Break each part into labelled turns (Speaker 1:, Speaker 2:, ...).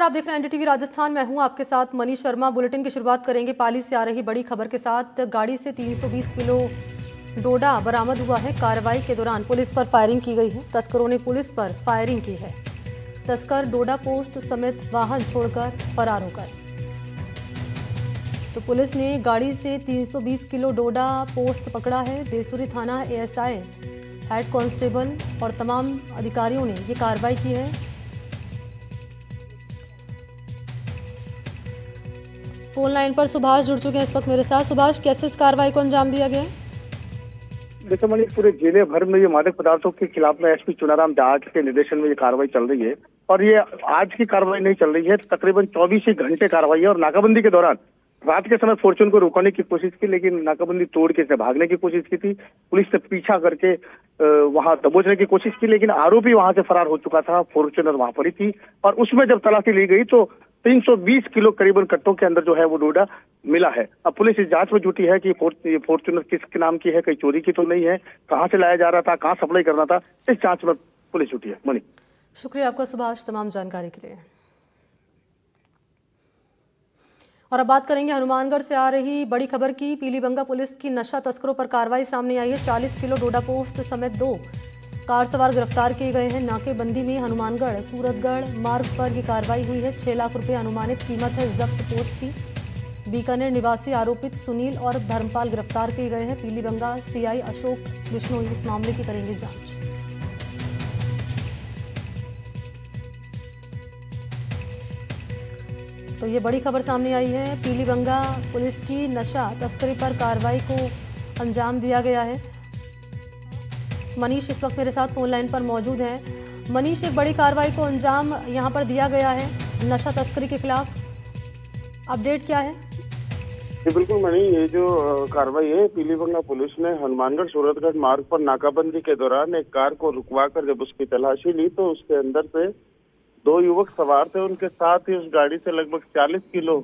Speaker 1: नमस्कार, आप देख रहे हैं एनडीटीवी राजस्थान। मैं हूं आपके साथ मनीष शर्मा। बुलेटिन की शुरुआत करेंगे पाली से आ रही बड़ी खबर के साथ। गाड़ी से 320 किलो डोडा बरामद हुआ है। कार्रवाई के दौरान पुलिस पर फायरिंग की गई है। तस्करों ने पुलिस पर फायरिंग की है। तस्कर डोडा पोस्ट समेत वाहन छोड़कर फरार हो गए। तो पुलिस ने गाड़ी से 320 किलो डोडा पोस्ट पकड़ा है। देसुरी थाना एएसआई, हेड कांस्टेबल और तमाम अधिकारियों ने ये कार्रवाई की है। फोन लाइन पर सुभाष जुड़ चुके हैं इस वक्त मेरे साथ। सुभाष, कैसे इस कार्रवाई को अंजाम दिया गया?
Speaker 2: देखो मनीष, पूरे जिले भर में ये मादक पदार्थों के खिलाफ में एसपी चुनाराम जाट के निर्देशन में ये कार्रवाई चल रही है। और ये आज की कार्रवाई नहीं चल रही है, तकरीबन 24 ही घंटे कार्रवाई है। और नाकाबंदी के दौरान रात के समय फॉर्च्यून को रुकाने की कोशिश की, लेकिन नाकाबंदी तोड़ के इसने भागने की कोशिश की थी। पुलिस ने पीछा करके वहां दबोचने की कोशिश की, लेकिन आरोपी वहां से फरार हो चुका था। फॉर्च्यूनर वहां पर ही थी और उसमें जब तलाशी ली गई तो 320 किलो करीबन कट्टों के अंदर जो है वो डोडा मिला है। अब पुलिस इस जांच में जुटी है कि फॉर्च्यूनर किसके नाम की है, कहीं चोरी की तो नहीं है, कहां से लाया जा रहा था, कहां सप्लाई करना था। इस जांच में पुलिस जुटी है। मनी,
Speaker 1: शुक्रिया आपका सुभाष, तमाम जानकारी के लिए। और अब बात करेंगे हनुमानगढ़ से आ रही बड़ी खबर की। पीलीबंगा पुलिस की नशा तस्करों पर कार्रवाई सामने आई है। 40 किलो डोडा पोस्ट समेत 2 कार सवार गिरफ्तार किए गए हैं। नाकेबंदी में हनुमानगढ़ सूरतगढ़ मार्ग पर ये कार्रवाई हुई है। 6 लाख रुपए अनुमानित कीमत है जब्त पोस्ट की। बीकानेर निवासी आरोपित सुनील और धर्मपाल गिरफ्तार किए गए हैं। पीलीबंगा सीआई अशोक बिश्नोई इस मामले की करेंगे जांच। तो ये बड़ी खबर सामने आई है। पीलीबंगा पुलिस की नशा तस्करी पर कार्रवाई को अंजाम दिया गया है। मनीष इस वक्त मेरे साथ फोन लाइन पर मौजूद हैं। मनीष, एक बड़ी कार्रवाई को अंजाम यहां पर दिया गया है नशा तस्करी के खिलाफ, अपडेट क्या है?
Speaker 3: जी बिल्कुल मनी, ये जो कार्रवाई है, पीलीबंगा पुलिस ने हनुमानगढ़ सूरतगढ़ मार्ग पर नाकाबंदी के दौरान एक कार को रुकवाकर जब उसकी तलाशी ली तो उसके अंदर से 2 युवक सवार थे। उनके साथ ही उस गाड़ी से लगभग 40 किलो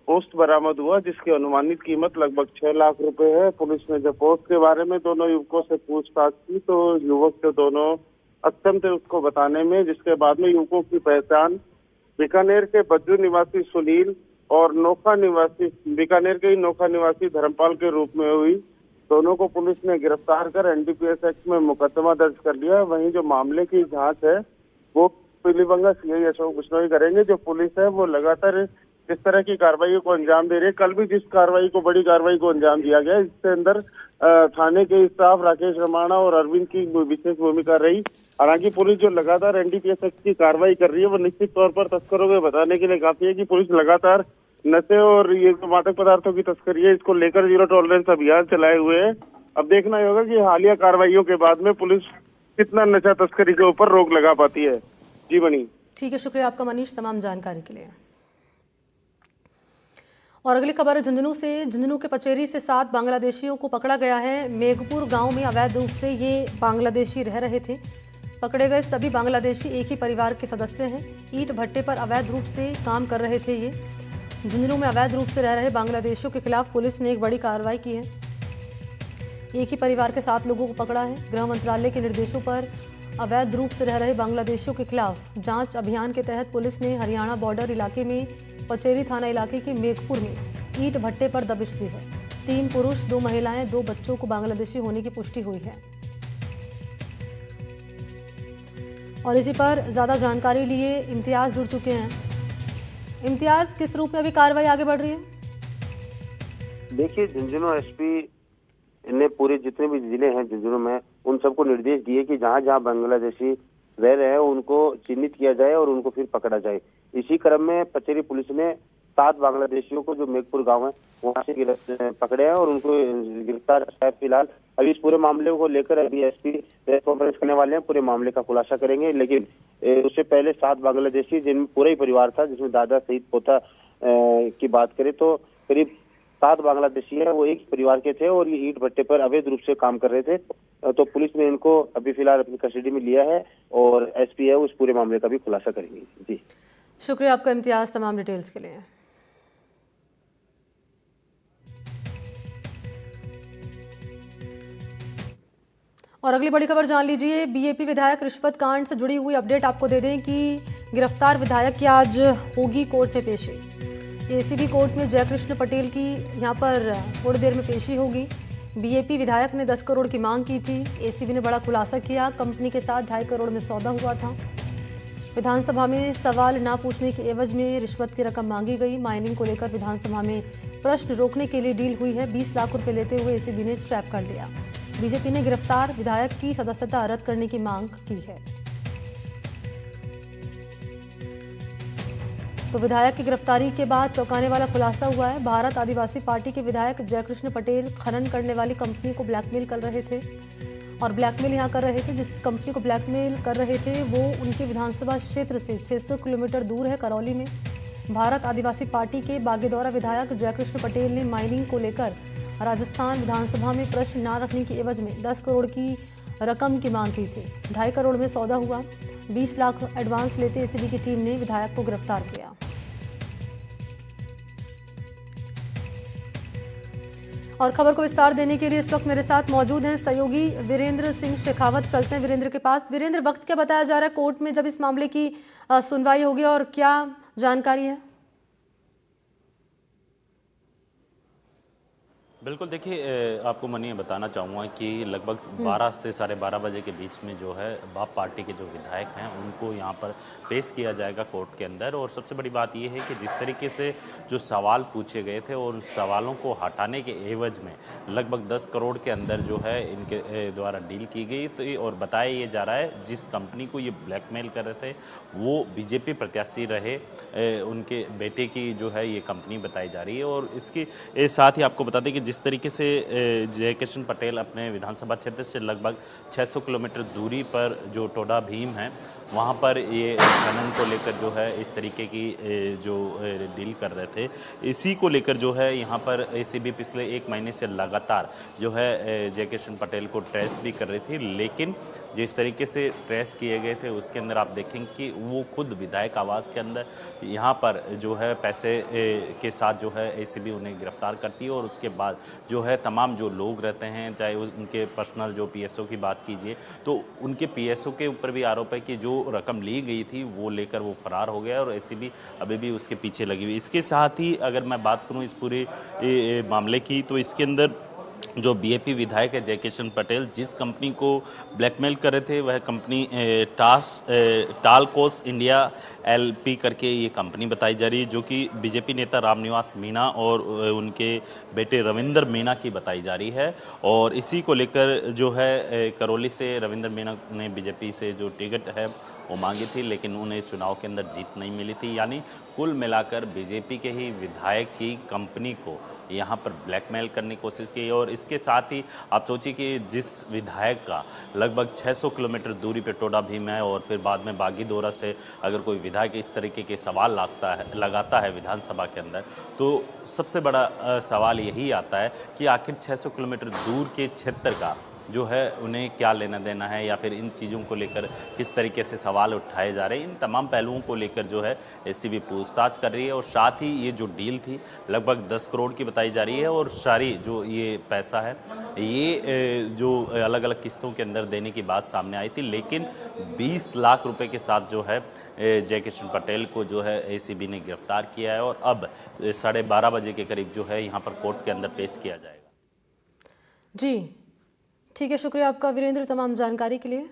Speaker 3: पोस्ट बरामद हुआ, जिसकी अनुमानित कीमत लगभग 6 लाख रुपए है। पुलिस ने जब पोस्ट के बारे में दोनों युवकों से पूछताछ की तो युवक जो दोनों अक्षम थे उसको बताने में, जिसके बाद में युवकों की पहचान बीकानेर के बज्जू निवासी सुनील और बीकानेर के ही नोखा निवासी धर्मपाल के रूप में हुई। दोनों को पुलिस ने गिरफ्तार कर एनडीपीएस एक्ट में मुकदमा दर्ज कर लिया। वहीं जो मामले की जांच है वो पीलीबंगा सीआई अशोक बिश्नोई करेंगे। जो पुलिस है वो लगातार इस तरह की कार्रवाई को अंजाम दे रही है। कल भी जिस बड़ी कार्रवाई को अंजाम दिया गया, इसके अंदर थाने के स्टाफ राकेश रमाणा और अरविंद की विशेष भूमिका रही। हालांकि पुलिस जो लगातार एनडीपीएस एक्ट की कार्रवाई कर रही है वो निश्चित तौर पर तस्करों को बताने के लिए काफी है कि पुलिस लगातार नशे और ये जो मादक पदार्थों की तस्करी है इसको लेकर जीरो टॉलरेंस अभियान चलाए हुए है। अब देखना ही होगा कि हालिया कार्रवाइयों के बाद में पुलिस कितना नशा तस्करी के ऊपर रोक लगा पाती है। जी मनी,
Speaker 1: ठीक है, शुक्रिया आपका मनीष, तमाम जानकारी के लिए। और अगली खबर है झुंझुनू से। झुंझुनू के पचेरी से 7 बांग्लादेशियों को पकड़ा गया है। मेघपुर गांव में अवैध रूप से ये बांग्लादेशी रह रहे थे। पकड़े गए सभी बांग्लादेशी एक ही परिवार के सदस्य हैं। ईंट भट्टे पर अवैध रूप से काम कर रहे थे ये। झुंझुनू में अवैध रूप से रह रहे बांग्लादेशियों के खिलाफ पुलिस ने एक बड़ी कार्रवाई की है। एक ही परिवार के 7 लोगों को पकड़ा है। गृह मंत्रालय के निर्देशों पर अवैध रूप से रह रहे बांग्लादेशियों के खिलाफ जांच अभियान के तहत पुलिस ने हरियाणा बॉर्डर इलाके में पचेरी थाना इलाके के मेघपुर में ईंट भट्टे पर दबिश दी है। 3 पुरुष 2 महिलाएं 2 बच्चों को बांग्लादेशी होने की पुष्टि हुई है। और इसी पर ज्यादा जानकारी लिए इम्तियाज जुड़ चुके हैं। इम्तियाज, किस रूप में अभी कार्रवाई आगे बढ़ रही है?
Speaker 4: देखिए, झुंझुनू एसपी ने पूरे जितने भी जिले हैं झुंझुनू में उन सबको निर्देश दिए कि जहां जहां बांग्लादेशी रह रहे हैं उनको चिन्हित किया जाए और उनको फिर पकड़ा जाए। इसी क्रम में पचेरी पुलिस ने 7 बांग्लादेशियों को जो मेघपुर गांव है वहां से पकड़े हैं और उनको गिरफ्तार है। फिलहाल अभी इस पूरे मामले को लेकर अभी एसपी प्रेस कॉन्फ्रेंस करने वाले हैं, पूरे मामले का खुलासा करेंगे। लेकिन उससे पहले 7 बांग्लादेशी जिनमें पूरा ही परिवार था, जिसमें दादा सहित पोता की बात करें तो करीब 7 बांग्लादेशी है, वो एक परिवार के थे और ये ईंट भट्टे पर अवैध रूप से काम कर रहे थे। तो पुलिस ने इनको अभी फिलहाल अपनी कस्टडी में लिया है और एसपी है उस पूरे मामले का भी खुलासा करेंगे। जी
Speaker 1: शुक्रिया आपका इम्तियाज, तमाम डिटेल्स के लिए। और अगली बड़ी खबर जान लीजिए। बीएपी विधायक रिश्वत कांड से जुड़ी हुई अपडेट आपको दे दें कि गिरफ्तार विधायक की आज होगी कोर्ट में पेशी। एसीबी कोर्ट में जयकृष्ण पटेल की यहां पर थोड़ी देर में पेशी होगी। बीएपी विधायक ने 10 करोड़ की मांग की थी। एसीबी ने बड़ा खुलासा किया, कंपनी के साथ 2.5 करोड़ में सौदा हुआ था। विधानसभा में सवाल ना पूछने के एवज में रिश्वत की रकम मांगी गई। माइनिंग को लेकर विधानसभा में प्रश्न रोकने के लिए डील हुई है। 20 लाख रुपए लेते हुए एसीबी ने ट्रैप कर लिया। बीजेपी ने गिरफ्तार विधायक की सदस्यता रद्द करने की मांग की है। तो विधायक की गिरफ्तारी के बाद चौंकाने वाला खुलासा हुआ है। भारत आदिवासी पार्टी के विधायक जयकृष्ण पटेल खनन करने वाली कंपनी को ब्लैकमेल कर रहे थे और ब्लैकमेल यहां कर रहे थे। जिस कंपनी को ब्लैकमेल कर रहे थे वो उनके विधानसभा क्षेत्र से 600 किलोमीटर दूर है, करौली में। भारत आदिवासी पार्टी के बागेदौरा विधायक जयकृष्ण पटेल ने माइनिंग को लेकर राजस्थान विधानसभा में प्रश्न न रखने की एवज में 10 करोड़ की रकम की मांग की थी। 2.5 करोड़ में सौदा हुआ। 20 लाख एडवांस लेते एसीबी की टीम ने विधायक को गिरफ्तार किया। और खबर को विस्तार देने के लिए इस वक्त मेरे साथ मौजूद हैं सहयोगी वीरेंद्र सिंह शेखावत। चलते हैं वीरेंद्र के पास। वीरेंद्र, वक्त क्या बताया जा रहा है कोर्ट में जब इस मामले की सुनवाई होगी और क्या जानकारी है?
Speaker 5: बिल्कुल, देखिए आपको मैं ये बताना चाहूँगा कि लगभग 12 से 12:30 बजे के बीच में जो है बाप पार्टी के जो विधायक हैं उनको यहाँ पर पेश किया जाएगा कोर्ट के अंदर। और सबसे बड़ी बात ये है कि जिस तरीके से जो सवाल पूछे गए थे और उन सवालों को हटाने के एवज में लगभग 10 करोड़ के अंदर जो है इनके द्वारा डील की गई। तो और बताया ये जा रहा है जिस कंपनी को ये ब्लैकमेल कर रहे थे वो बीजेपी प्रत्याशी रहे, उनके बेटे की जो है ये कंपनी बताई जा रही है। और इसके साथ ही आपको बता दें कि जिस तरीके से जयकृष्ण पटेल अपने विधानसभा क्षेत्र से लगभग 600 किलोमीटर दूरी पर जो टोडा भीम है वहाँ पर ये खनन को लेकर जो है इस तरीके की जो डील कर रहे थे, इसी को लेकर जो है यहाँ पर एसीबी पिछले 1 महीने से लगातार जो है जयकृष्ण पटेल को ट्रेस भी कर रही थी। लेकिन जिस तरीके से ट्रेस किए गए थे उसके अंदर आप देखेंगे कि वो खुद विधायक आवास के अंदर यहाँ पर जो है पैसे के साथ जो है एसीबी उन्हें गिरफ्तार करती है। और उसके बाद जो है तमाम जो लोग रहते हैं, चाहे उनके पर्सनल जो पीएसओ की बात कीजिए तो उनके पीएसओ के ऊपर भी आरोप है कि जो रकम ली गई थी वो लेकर वो फरार हो गया और एसीबी अभी भी उसके पीछे लगी हुई। इसके साथ ही अगर मैं बात करूं इस पूरे मामले की तो इसके अंदर जो बीएपी विधायक है जयकृष्ण पटेल जिस कंपनी को ब्लैकमेल कर रहे थे वह कंपनी टालकोस इंडिया एलपी करके ये कंपनी बताई जा रही है, जो कि बीजेपी नेता रामनिवास मीणा और उनके बेटे रविंदर मीणा की बताई जा रही है। और इसी को लेकर जो है करौली से रविंदर मीणा ने बीजेपी से जो टिकट है वो मांगी थी, लेकिन उन्हें चुनाव के अंदर जीत नहीं मिली थी। यानी कुल मिलाकर बीजेपी के ही विधायक की कंपनी को यहाँ पर ब्लैकमेल करने की कोशिश की। और इसके साथ ही आप सोचिए कि जिस विधायक का लगभग 600 किलोमीटर दूरी पे टोडा भीम है और फिर बाद में बागीदौरा से अगर कोई विधायक इस तरीके के सवाल लगाता है विधानसभा के अंदर, तो सबसे बड़ा सवाल यही आता है कि आखिर 600 किलोमीटर दूर के क्षेत्र का जो है उन्हें क्या लेना देना है या फिर इन चीज़ों को लेकर किस तरीके से सवाल उठाए जा रहे हैं। इन तमाम पहलुओं को लेकर जो है एसीबी पूछताछ कर रही है। और साथ ही ये जो डील थी लगभग 10 करोड़ की बताई जा रही है और सारी जो ये पैसा है ये जो अलग अलग किस्तों के अंदर देने की बात सामने आई थी। लेकिन 20 लाख रुपए के साथ जो है जयकृष्ण पटेल को जो है एसीबी ने गिरफ्तार किया है और अब 12:30 बजे के करीब जो है यहाँ पर कोर्ट के अंदर पेश किया जाएगा।
Speaker 1: जी ठीक है, शुक्रिया आपका वीरेंद्र तमाम जानकारी के लिए।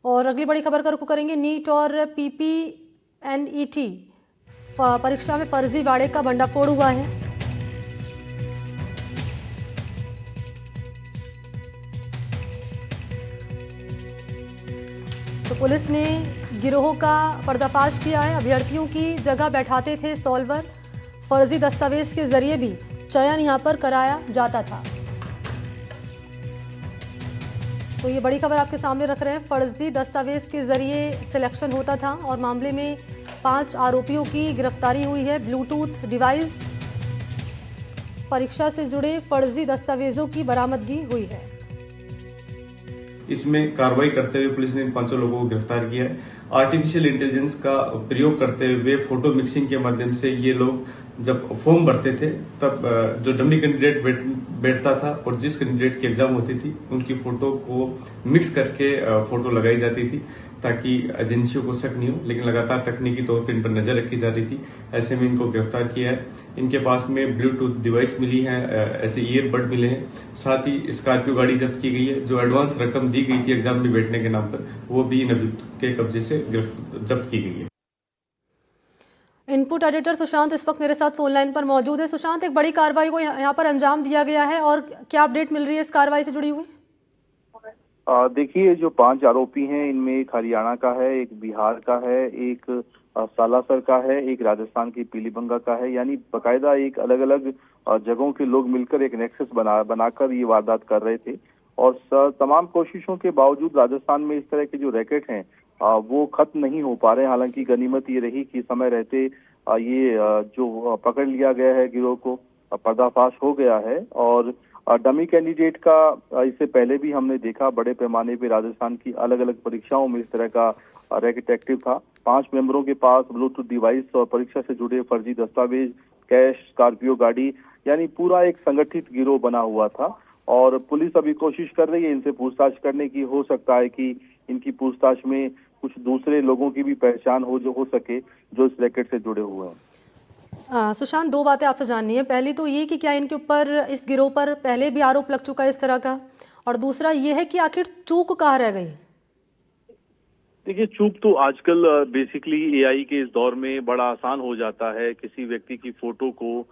Speaker 1: और अगली बड़ी खबर का रुख करेंगे। नीट और पीपीएनईटी परीक्षा में फर्जीवाड़े का भंडाफोड़ हुआ है। तो पुलिस ने गिरोह का पर्दाफाश किया है। अभ्यर्थियों की जगह बैठाते थे सॉल्वर, फर्जी दस्तावेज के जरिए भी चयन यहां पर कराया जाता था। तो ये बड़ी खबर आपके सामने रख रहे हैं। फर्जी दस्तावेज के जरिए सिलेक्शन होता था और मामले में 5 आरोपियों की गिरफ्तारी हुई है। ब्लूटूथ डिवाइस, परीक्षा से जुड़े फर्जी दस्तावेजों की बरामदगी हुई है।
Speaker 6: इसमें कार्रवाई करते हुए पुलिस ने 5 लोगों को गिरफ्तार किया है आर्टिफिशियल इंटेलिजेंस का प्रयोग करते हुए फोटो मिक्सिंग के माध्यम से ये लोग जब फॉर्म भरते थे तब जो डमी कैंडिडेट बैठता था और जिस कैंडिडेट की एग्जाम होती थी उनकी फोटो को मिक्स करके फोटो लगाई जाती थी ताकि एजेंसियों को शक नहीं हो, लेकिन लगातार तकनीकी तौर पर इन पर नजर रखी जा रही थी। ऐसे में इनको गिरफ्तार किया है। इनके पास में ब्लूटूथ डिवाइस मिली है, ऐसे ईयरबड मिले हैं, साथ ही स्कॉर्पियो गाड़ी जब्त की गई है। जो एडवांस रकम दी गई थी एग्जाम में बैठने के नाम पर वो भी इन अभियुक्त के कब्जे से जब्त की गई है।
Speaker 1: इनपुट एडिटर सुशांत इस वक्त मेरे साथ फोन लाइन पर मौजूद है। सुशांत, एक बड़ी कार्रवाई को यहाँ पर अंजाम दिया गया है और क्या अपडेट मिल रही है इस कार्रवाई से जुड़ी हुई?
Speaker 7: देखिए, जो 5 आरोपी हैं इनमें एक हरियाणा का है, एक बिहार का है, एक सालासर का है, एक राजस्थान की पीलीभंगा का है। यानी बकायदा एक अलग अलग जगहों के लोग मिलकर एक नेक्सस बनाकर ये वारदात कर रहे थे। और तमाम कोशिशों के बावजूद राजस्थान में इस तरह के जो रैकेट हैं वो खत्म नहीं हो पा रहे। हालांकि गनीमत ये रही कि समय रहते ये जो पकड़ लिया गया है गिरोह को, पर्दाफाश हो गया है। और डमी कैंडिडेट का इससे पहले भी हमने देखा बड़े पैमाने पे राजस्थान की अलग अलग परीक्षाओं में इस तरह का रैकेट एक्टिव था। 5 मेंबरों के पास ब्लूटूथ डिवाइस और परीक्षा से जुड़े फर्जी दस्तावेज, कैश, स्कॉर्पियो गाड़ी, यानी पूरा एक संगठित गिरोह बना हुआ था। और पुलिस अभी कोशिश कर रही है इनसे पूछताछ करने की। हो सकता है कि इनकी पूछताछ में कुछ दूसरे लोगों की भी पहचान हो सके जो इस रैकेट से जुड़े हुए हैं।
Speaker 1: सुशांत, 2 बातें आपसे जाननी है। पहली तो ये कि क्या इनके ऊपर, इस गिरोह पर पहले भी आरोप लग चुका है इस तरह का, और दूसरा ये है कि आखिर चूक कहाँ रह गई?
Speaker 8: देखिए, चूक तो आजकल बेसिकली एआई के इस दौर में बड़ा आसान हो जाता है। किसी व्यक्ति की फोटो को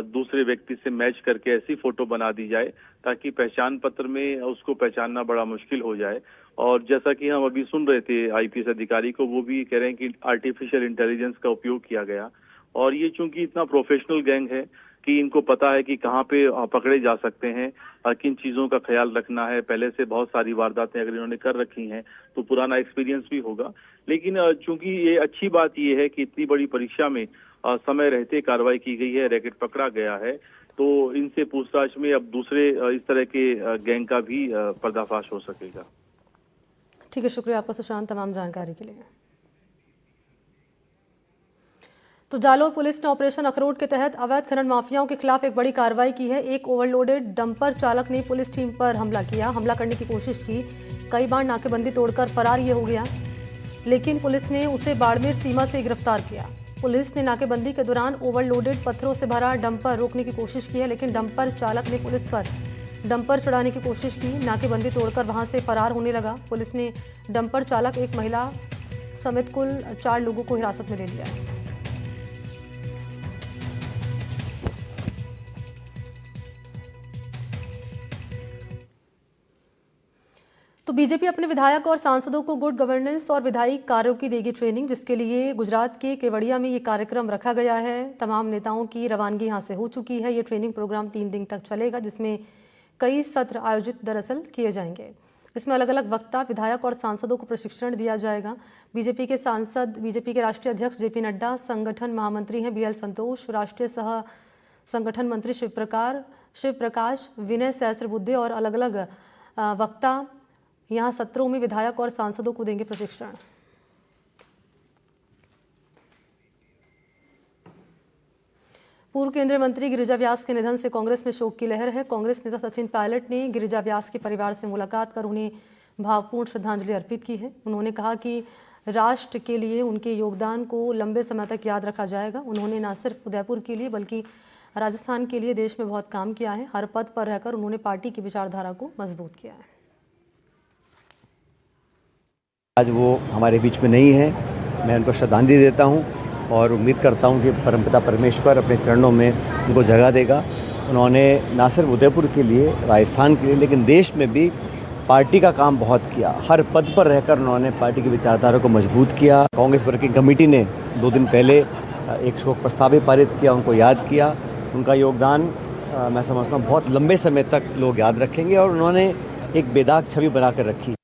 Speaker 8: दूसरे व्यक्ति से मैच करके ऐसी फोटो बना दी जाए ताकि पहचान पत्र में उसको पहचानना बड़ा मुश्किल हो जाए। और जैसा कि हम अभी सुन रहे थे आईपीएस अधिकारी को, वो भी कह रहे हैं कि आर्टिफिशियल इंटेलिजेंस का उपयोग किया गया। और ये चूंकि इतना प्रोफेशनल गैंग है कि इनको पता है कि कहाँ पे पकड़े जा सकते हैं, किन चीजों का ख्याल रखना है। पहले से बहुत सारी वारदातें अगर इन्होंने कर रखी हैं तो पुराना एक्सपीरियंस भी होगा। लेकिन चूंकि ये अच्छी बात ये है कि इतनी बड़ी परीक्षा में समय रहते कार्रवाई की गई है, रैकेट पकड़ा गया है, तो इनसे पूछताछ में अब दूसरे इस तरह के गैंग का भी पर्दाफाश हो सकेगा।
Speaker 1: ठीक है, शुक्रिया आपका सुशांत तमाम जानकारी के लिए। तो जालोर पुलिस ने ऑपरेशन अखरोट के तहत अवैध खनन माफियाओं के खिलाफ एक बड़ी कार्रवाई की है। एक ओवरलोडेड डंपर चालक ने पुलिस टीम पर हमला करने की कोशिश की। कई बार नाकेबंदी तोड़कर फरार ये हो गया, लेकिन पुलिस ने उसे बाड़मेर सीमा से गिरफ्तार किया। पुलिस ने नाकेबंदी के दौरान ओवरलोडेड पत्थरों से भरा डंपर रोकने की कोशिश की है, लेकिन डंपर चालक ने पुलिस पर डंपर चढ़ाने की कोशिश की। नाकेबंदी तोड़कर वहां से फरार होने लगा। पुलिस ने डंपर चालक, एक महिला समेत कुल 4 लोगों को हिरासत में ले लिया है। तो बीजेपी अपने विधायक और सांसदों को गुड गवर्नेंस और विधायी कार्यों की देगी ट्रेनिंग, जिसके लिए गुजरात के केवड़िया में ये कार्यक्रम रखा गया है। तमाम नेताओं की रवानगी यहाँ से हो चुकी है। ये ट्रेनिंग प्रोग्राम 3 दिन तक चलेगा, जिसमें कई सत्र आयोजित दरअसल किए जाएंगे। इसमें अलग अलग वक्ता, विधायक और सांसदों को प्रशिक्षण दिया जाएगा। बीजेपी के सांसद, बीजेपी के राष्ट्रीय अध्यक्ष जेपी नड्डा, संगठन महामंत्री हैं बीएल संतोष, राष्ट्रीय सह संगठन मंत्री शिव प्रकाश, विनय सहस्त्रबुद्धे और अलग अलग वक्ता यहाँ सत्रों में विधायक और सांसदों को देंगे प्रशिक्षण। पूर्व केंद्रीय मंत्री गिरिजा व्यास के निधन से कांग्रेस में शोक की लहर है। कांग्रेस नेता सचिन पायलट ने गिरिजा व्यास के परिवार से मुलाकात कर उन्हें भावपूर्ण श्रद्धांजलि अर्पित की है। उन्होंने कहा कि राष्ट्र के लिए उनके योगदान को लंबे समय तक याद रखा जाएगा। उन्होंने न सिर्फ उदयपुर के लिए बल्कि राजस्थान के लिए देश में बहुत काम किया है। हर पद पर रहकर उन्होंने पार्टी की विचारधारा को मजबूत किया है।
Speaker 9: आज वो हमारे बीच में नहीं है, मैं उनको श्रद्धांजलि देता हूं और उम्मीद करता हूं कि परमपिता परमेश्वर अपने चरणों में उनको जगह देगा। उन्होंने न सिर्फ उदयपुर के लिए, राजस्थान के लिए, लेकिन देश में भी पार्टी का काम बहुत किया। हर पद पर रहकर उन्होंने पार्टी की विचारधारा को मजबूत किया। कांग्रेस वर्किंग कमेटी ने 2 दिन पहले एक शोक प्रस्ताव भी पारित किया, उनको याद किया। उनका योगदान मैं समझता हूँ बहुत लंबे समय तक लोग याद रखेंगे और उन्होंने एक बेदाग छवि बनाकर रखी।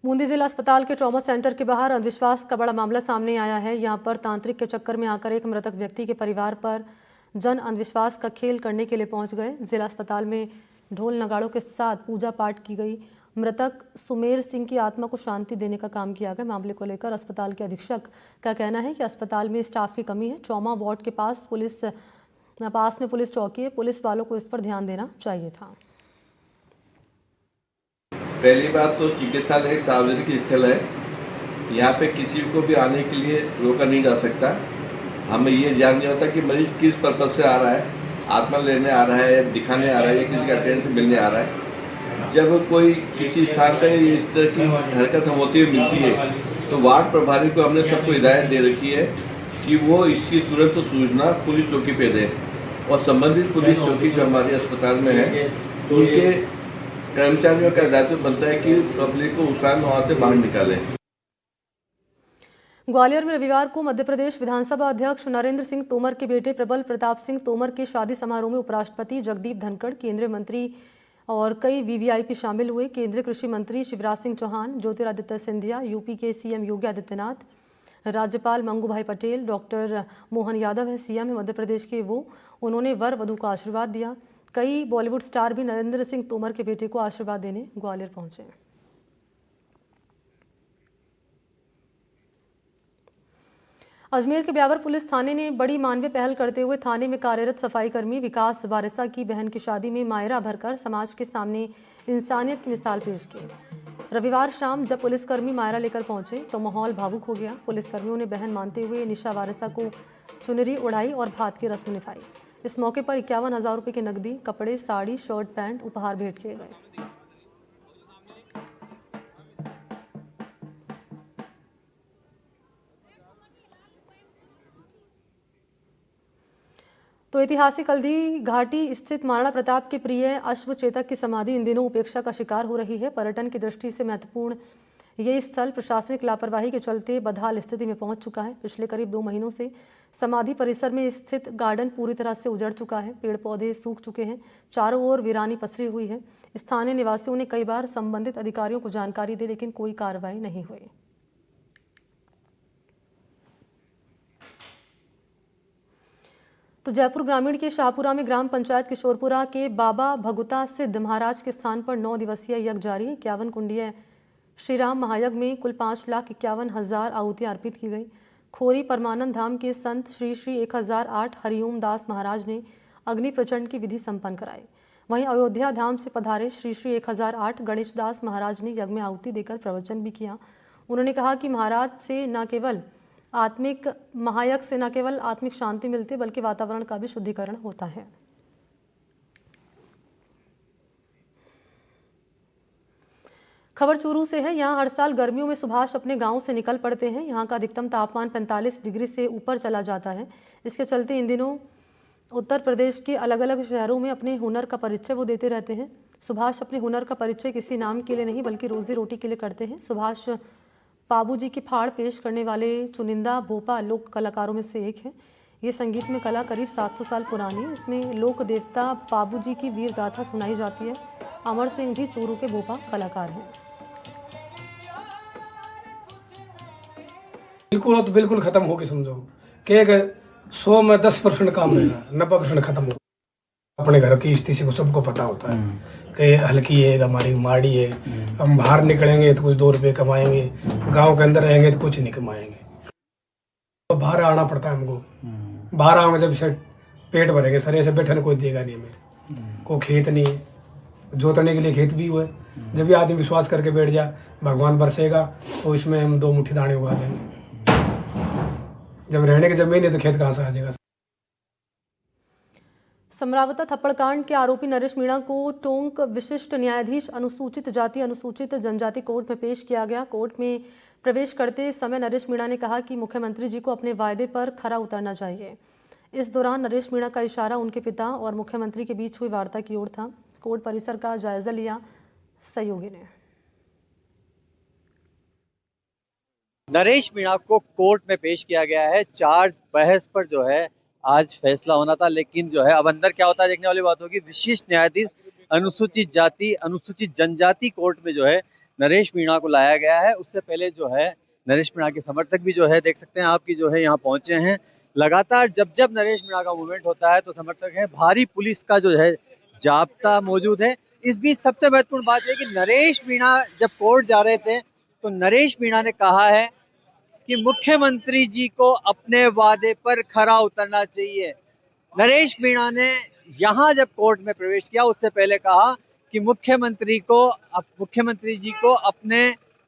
Speaker 1: बूंदी जिला अस्पताल के ट्रॉमा सेंटर के बाहर अंधविश्वास का बड़ा मामला सामने आया है। यहां पर तांत्रिक के चक्कर में आकर एक मृतक व्यक्ति के परिवार पर जन अंधविश्वास का खेल करने के लिए पहुंच गए। जिला अस्पताल में ढोल नगाड़ों के साथ पूजा पाठ की गई। मृतक सुमेर सिंह की आत्मा को शांति देने का काम किया गया। मामले को लेकर अस्पताल के अधीक्षक का कहना है कि अस्पताल में स्टाफ की कमी है। ट्रॉमा वार्ड के पास में पुलिस चौकी है। पुलिस वालों को इस पर ध्यान देना चाहिए था।
Speaker 10: पहली बात तो चिकित्सालय एक सार्वजनिक स्थल है, यहाँ पे किसी को भी आने के लिए रोका नहीं जा सकता। हमें ये ध्यान नहीं होता कि मरीज किस पर्पज से आ रहा है, आत्मा लेने आ रहा है, दिखाने आ रहा है या किसी का अटेंडेंस से मिलने आ रहा है। जब कोई किसी स्थान पर इस तरह की हरकत होती हुई मिलती है तो वार्ड प्रभारी को हमने सबको हिदायत दे रखी है कि वो इसकी तुरंत सूचना पुलिस चौकी पे दें और संबंधित पुलिस चौकी जो हमारे अस्पताल में है उनके कर्मचारियों का दायित्व बनता है कि पब्लिक को उस टाइम वहाँ से बाहर निकालें।
Speaker 1: ग्वालियर में रविवार को मध्य प्रदेश विधानसभा अध्यक्ष नरेंद्र सिंह तोमर के बेटे प्रबल प्रताप सिंह तोमर के शादी समारोह में उपराष्ट्रपति जगदीप धनखड़, केंद्रीय मंत्री और कई वीवीआईपी शामिल हुए। केंद्रीय कृषि मंत्री शिवराज सिंह चौहान, ज्योतिरादित्य सिंधिया, यूपी के सीएम योगी आदित्यनाथ, राज्यपाल मंगूभाई पटेल, डॉक्टर मोहन यादव है सीएम है मध्य प्रदेश के उन्होंने वर वधू को आशीर्वाद दिया। कई बॉलीवुड स्टार भी नरेंद्र सिंह तोमर के बेटे को आशीर्वाद देने ग्वालियर पहुंचे। अजमेर के ब्यावर पुलिस थाने ने बड़ी मानवीय पहल करते हुए थाने में कार्यरत सफाई कर्मी विकास वारिसा की बहन की शादी में मायरा भरकर समाज के सामने इंसानियत की मिसाल पेश की। रविवार शाम जब पुलिसकर्मी मायरा लेकर पहुंचे तो माहौल भावुक हो गया। पुलिसकर्मियों ने बहन मानते हुए निशा वारिसा को चुनरी उड़ाई और भात की रस्म निभाई। इस मौके पर 51,000 रुपये की नकदी, कपड़े, साड़ी, शर्ट, पैंट उपहार भेंट किए गए। तो ऐतिहासिक हल्दी घाटी स्थित महाराणा प्रताप के प्रिय अश्वचेतक की समाधि इन दिनों उपेक्षा का शिकार हो रही है। पर्यटन की दृष्टि से महत्वपूर्ण ये स्थल प्रशासनिक लापरवाही के चलते बदहाल स्थिति में पहुंच चुका है। पिछले करीब 2 महीनों से समाधि परिसर में स्थित गार्डन पूरी तरह से उजड़ चुका है। पेड़ पौधे सूख चुके हैं, चारों ओर वीरानी पसरी हुई है। स्थानीय निवासियों ने कई बार संबंधित अधिकारियों को जानकारी दी लेकिन कोई कार्रवाई नहीं हुई। तो जयपुर ग्रामीण के शाहपुरा में ग्राम पंचायत किशोरपुरा के बाबा भगुता सिद्ध महाराज के स्थान पर 9 दिवसीय यज्ञ जारी है। 51 कुंडीय श्री राम महायज्ञ में कुल 5,51,000 आहुतियां अर्पित की गई। खोरी परमानंद धाम के संत श्री 1008 हरिओम दास महाराज ने अग्नि प्रचंड की विधि संपन्न कराई। वहीं अयोध्या धाम से पधारे श्री 1008 गणेश दास महाराज ने यज्ञ में आहुति देकर प्रवचन भी किया। उन्होंने कहा कि महाराज से न केवल महायज्ञ से न केवल आत्मिक शांति मिलती बल्कि वातावरण का भी शुद्धिकरण होता है। खबर चूरू से है। यहाँ हर साल गर्मियों में सुभाष अपने गांव से निकल पड़ते हैं। यहाँ का अधिकतम तापमान 45 डिग्री से ऊपर चला जाता है। इसके चलते इन दिनों उत्तर प्रदेश के अलग अलग शहरों में अपने हुनर का परिचय वो देते रहते हैं। सुभाष अपने हुनर का परिचय किसी नाम के लिए नहीं बल्कि रोजी रोटी के लिए करते हैं। सुभाष पाबूजी की फाड़ पेश करने वाले चुनिंदा भोपा लोक कलाकारों में से एक है। ये संगीत में कला करीब 700 साल पुरानी है। इसमें लोक देवता पाबूजी की वीर गाथा सुनाई जाती है। अमर सिंह भी चूरू के भोपा कलाकार हैं।
Speaker 11: बिल्कुल खत्म हो गई, समझो कि 100 में 10% काम रहेगा, 90% खत्म हो। अपने घर की स्थिति को सबको पता होता है कि हल्की है, हमारी माड़ी है। हम बाहर निकलेंगे तो कुछ 2 रुपए कमाएंगे, गांव के अंदर रहेंगे तो कुछ नहीं कमाएंगे। तो बाहर आना पड़ता है हमको। बाहर आऊंगे जब से पेट भरेंगे, सर से बैठने कोई देगा नहीं हमें। कोई खेत नहीं है, जोतने के लिए खेत भी हुए। जब भी आदमी विश्वास करके बैठ जा भगवान बरसेगा तो इसमें हम 2 मुट्ठी दाने उगा देंगे। जब रहने की जमीन है तो खेत कहाँ से आ जाएगा।
Speaker 1: समरावता थप्पड़कांड के आरोपी नरेश मीणा को टोंक विशिष्ट न्यायाधीश अनुसूचित जाति अनुसूचित जनजाति कोर्ट में पेश किया गया। कोर्ट में प्रवेश करते समय नरेश मीणा ने कहा कि मुख्यमंत्री जी को अपने वायदे पर खरा उतरना चाहिए। इस दौरान नरेश मीणा का इशारा उनके पिता और मुख्यमंत्री के बीच हुई वार्ता की ओर था। कोर्ट परिसर का जायजा लिया सहयोगी ने।
Speaker 12: नरेश मीणा को कोर्ट में पेश किया गया है। चार्ज बहस पर जो है आज फैसला होना था, लेकिन जो है अब अंदर क्या होता है देखने वाली बात होगी। विशिष्ट न्यायाधीश अनुसूचित जाति अनुसूचित जनजाति कोर्ट में जो है नरेश मीणा को लाया गया है। उससे पहले जो है नरेश मीणा के समर्थक भी जो है देख सकते हैं आपकी जो है यहाँ पहुंचे हैं। लगातार जब जब नरेश मीणा का मूवमेंट होता है तो समर्थक है, भारी पुलिस का जो है जाब्ता मौजूद है। इस बीच सबसे महत्वपूर्ण बात यह कि नरेश मीणा जब कोर्ट जा रहे थे तो नरेश मीणा ने कहा है कि मुख्यमंत्री जी को अपने वादे पर खरा उतरना चाहिए। नरेश मीणा ने यहाँ जब कोर्ट में प्रवेश किया उससे पहले कहा कि मुख्यमंत्री जी को अपने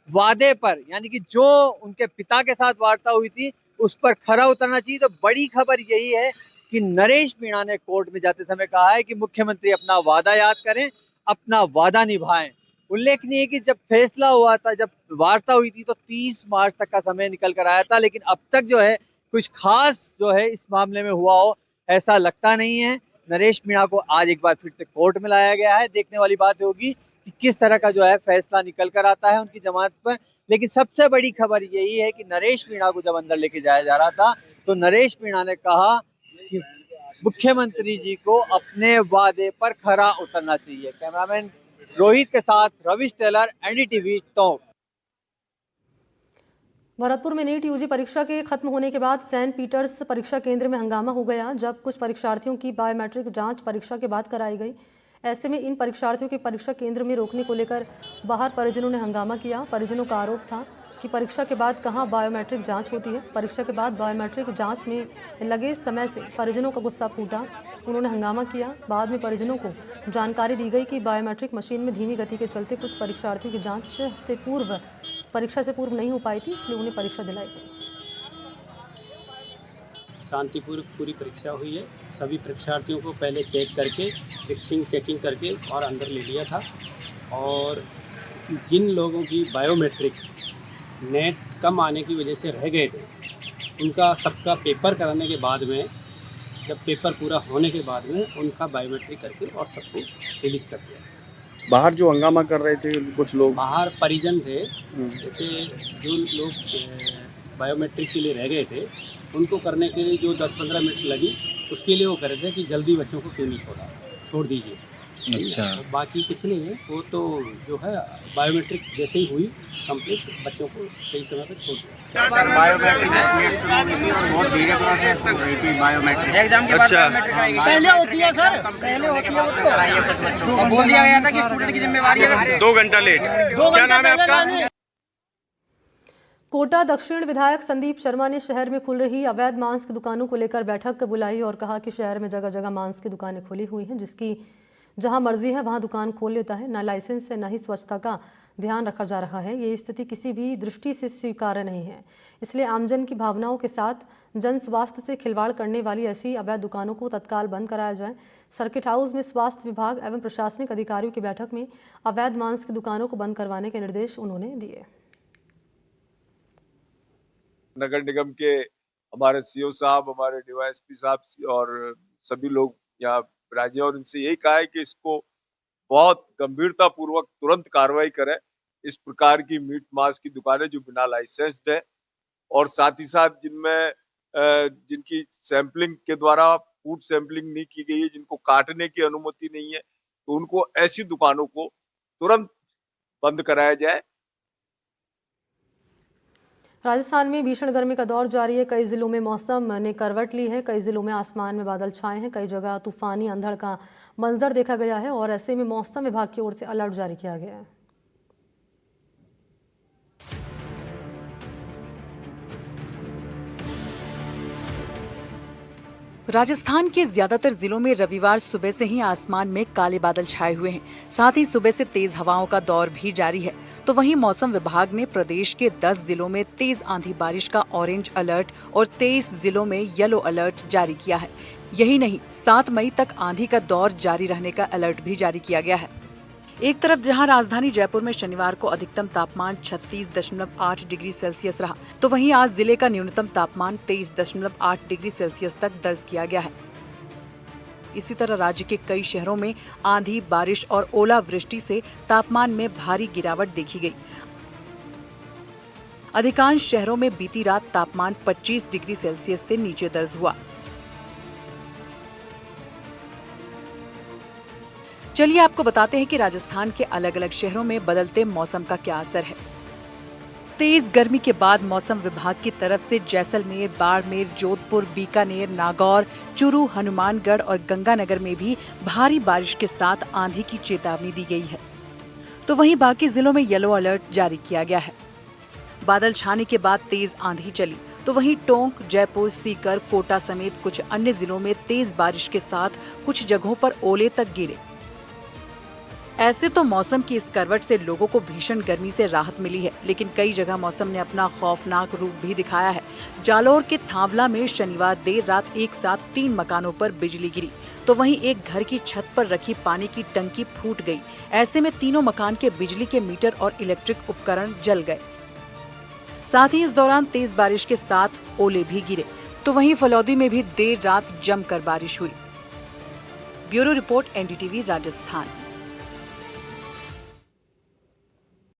Speaker 12: वादे पर, यानी कि जो उनके पिता के साथ वार्ता हुई थी उस पर खरा उतरना चाहिए। तो बड़ी खबर यही है कि नरेश मीणा ने कोर्ट में जाते समय कहा है कि मुख्यमंत्री अपना वादा याद करें, अपना वादा निभाएं। उल्लेखनीय है कि जब फैसला हुआ था, जब वार्ता हुई थी तो 30 मार्च तक का समय निकल कर आया था, लेकिन अब तक जो है कुछ खास जो है इस मामले में हुआ हो ऐसा लगता नहीं है। नरेश मीणा को आज एक बार फिर से कोर्ट में लाया गया है। देखने वाली बात होगी कि किस तरह का जो है फैसला निकल कर आता है उनकी जमानत पर। लेकिन सबसे बड़ी खबर यही है कि नरेश मीणा को जब अंदर लेके जाया जा रहा था तो नरेश मीणा ने कहा कि मुख्यमंत्री जी को अपने वादे पर खरा उतरना चाहिए। कैमरामैन रोहित के साथ रविश टेलर, एनडीटीवी टोंक।
Speaker 1: भरतपुर में नीट यूजी परीक्षा के खत्म होने के बाद सेंट पीटर्स परीक्षा केंद्र में हंगामा हो गया, जब कुछ परीक्षार्थियों की बायोमेट्रिक जांच परीक्षा के बाद कराई गई। ऐसे में इन परीक्षार्थियों के परीक्षा केंद्र में रोकने को लेकर बाहर परिजनों ने हंगामा किया। परिजनों का आरोप था कि परीक्षा के बाद कहां बायोमेट्रिक जांच होती है। परीक्षा के बाद बायोमेट्रिक जांच में लगे समय से परिजनों का गुस्सा फूटा, उन्होंने हंगामा किया। बाद में परिजनों को जानकारी दी गई कि बायोमेट्रिक मशीन में धीमी गति के चलते कुछ परीक्षार्थियों की जांच से परीक्षा से पूर्व नहीं हो पाई थी, इसलिए उन्हें परीक्षा दिलाई गई।
Speaker 13: शांतिपूर्वक पूरी परीक्षा हुई है। सभी परीक्षार्थियों को पहले चेक करके चेकिंग करके और अंदर ले लिया था। और जिन लोगों की बायोमेट्रिक नेट कम आने की वजह से रह गए थे, उनका सबका पेपर कराने के बाद में, जब पेपर पूरा होने के बाद में उनका बायोमेट्रिक करके और सबको रिलीज कर दिया।
Speaker 14: बाहर जो हंगामा कर रहे थे कुछ लोग,
Speaker 13: बाहर परिजन थे, जैसे जो लोग बायोमेट्रिक के लिए रह गए थे उनको करने के लिए जो 10-15 मिनट लगी, उसके लिए वो कह रहे थे कि जल्दी बच्चों को क्यों नहीं छोड़ दीजिए।
Speaker 14: अच्छा,
Speaker 13: बाकी कुछ नहीं है, वो तो जो है बायोमेट्रिक जैसे ही हुई कंप्लीट, बच्चों को सही समय पर छोड़ दिया।
Speaker 15: सर बायोमेट्रिक बहुत धीरे प्रोसेस हो रही थी। बायोमेट्रिक एग्जाम के बाद बायोमेट्रिक पहले होती है सर, पहले होती है वो तो बोल दिया गया था कि स्टूडेंट की जिम्मेवारी है।
Speaker 14: 2 घंटा लेट। क्या नाम है आपका?
Speaker 1: कोटा दक्षिण विधायक संदीप शर्मा ने शहर में खुल रही अवैध मांस की दुकानों को लेकर बैठक बुलाई और कहा कि शहर में जगह जगह मांस की दुकानें खुली हुई हैं, जिसकी जहां मर्जी है वहां दुकान खोल लेता है। न लाइसेंस है, न ही स्वच्छता का ध्यान रखा जा रहा है। ये स्थिति किसी भी दृष्टि से स्वीकार्य नहीं है, इसलिए आमजन की भावनाओं के साथ जन स्वास्थ्य से खिलवाड़ करने वाली ऐसी अवैध दुकानों को तत्काल बंद कराया जाए। सर्किट हाउस में स्वास्थ्य विभाग एवं प्रशासनिक अधिकारियों की बैठक में अवैध मांस की दुकानों को बंद करवाने के निर्देश उन्होंने दिए।
Speaker 16: नगर निगम के हमारे सीओ साहब, हमारे डीवाईएसपी साहब और सभी लोग यहाँ विराजे और इनसे यही कहा है कि इसको बहुत गंभीरता पूर्वक तुरंत कार्रवाई करें। इस प्रकार की मीट मांस की दुकानें जो बिना लाइसेंस्ड है और साथ ही साथ जिनकी सैंपलिंग के द्वारा फूड सैंपलिंग नहीं की गई है, जिनको काटने की अनुमति नहीं है, तो उनको ऐसी दुकानों को तुरंत बंद कराया जाए।
Speaker 1: राजस्थान में भीषण गर्मी का दौर जारी है। कई जिलों में मौसम ने करवट ली है। कई जिलों में आसमान में बादल छाए हैं। कई जगह तूफानी अंधड़ का मंजर देखा गया है और ऐसे में मौसम विभाग की ओर से अलर्ट जारी किया गया है।
Speaker 17: राजस्थान के ज्यादातर जिलों में रविवार सुबह से ही आसमान में काले बादल छाए हुए हैं। साथ ही सुबह से तेज हवाओं का दौर भी जारी है। तो वहीं मौसम विभाग ने प्रदेश के 10 जिलों में तेज आंधी बारिश का ऑरेंज अलर्ट और 23 जिलों में येलो अलर्ट जारी किया है। यही नहीं, 7 मई तक आंधी का दौर जारी रहने का अलर्ट भी जारी किया गया है। एक तरफ जहां राजधानी जयपुर में शनिवार को अधिकतम तापमान 36.8 डिग्री सेल्सियस रहा, तो वहीं आज जिले का न्यूनतम तापमान 23.8 डिग्री सेल्सियस तक दर्ज किया गया है। इसी तरह राज्य के कई शहरों में आंधी, बारिश और ओलावृष्टि से तापमान में भारी गिरावट देखी गई। अधिकांश शहरों में बीती रात तापमान 25 डिग्री सेल्सियस से नीचे दर्ज हुआ। चलिए आपको बताते हैं कि राजस्थान के अलग अलग शहरों में बदलते मौसम का क्या असर है। तेज गर्मी के बाद मौसम विभाग की तरफ से जैसलमेर, बाड़मेर, जोधपुर, बीकानेर, नागौर, चुरू, हनुमानगढ़ और गंगानगर में भी भारी बारिश के साथ आंधी की चेतावनी दी गई है। तो वहीं बाकी जिलों में येलो अलर्ट जारी किया गया है। बादल छाने के बाद तेज आंधी चली, तो वहीं टोंक, जयपुर, सीकर, कोटा समेत कुछ अन्य जिलों में तेज बारिश के साथ कुछ जगहों पर ओले तक गिरे। ऐसे तो मौसम की इस करवट से लोगों को भीषण गर्मी से राहत मिली है, लेकिन कई जगह मौसम ने अपना खौफनाक रूप भी दिखाया है। जालौर के थांवला में शनिवार देर रात एक साथ 3 मकानों पर बिजली गिरी, तो वहीं एक घर की छत पर रखी पानी की टंकी फूट गई। ऐसे में तीनों मकान के बिजली के मीटर और इलेक्ट्रिक उपकरण जल गए। साथ ही इस दौरान तेज बारिश के साथ ओले भी गिरे। तो वहीं फलौदी में भी देर रात जमकर बारिश हुई। Bureau report, NDTV, Rajasthan.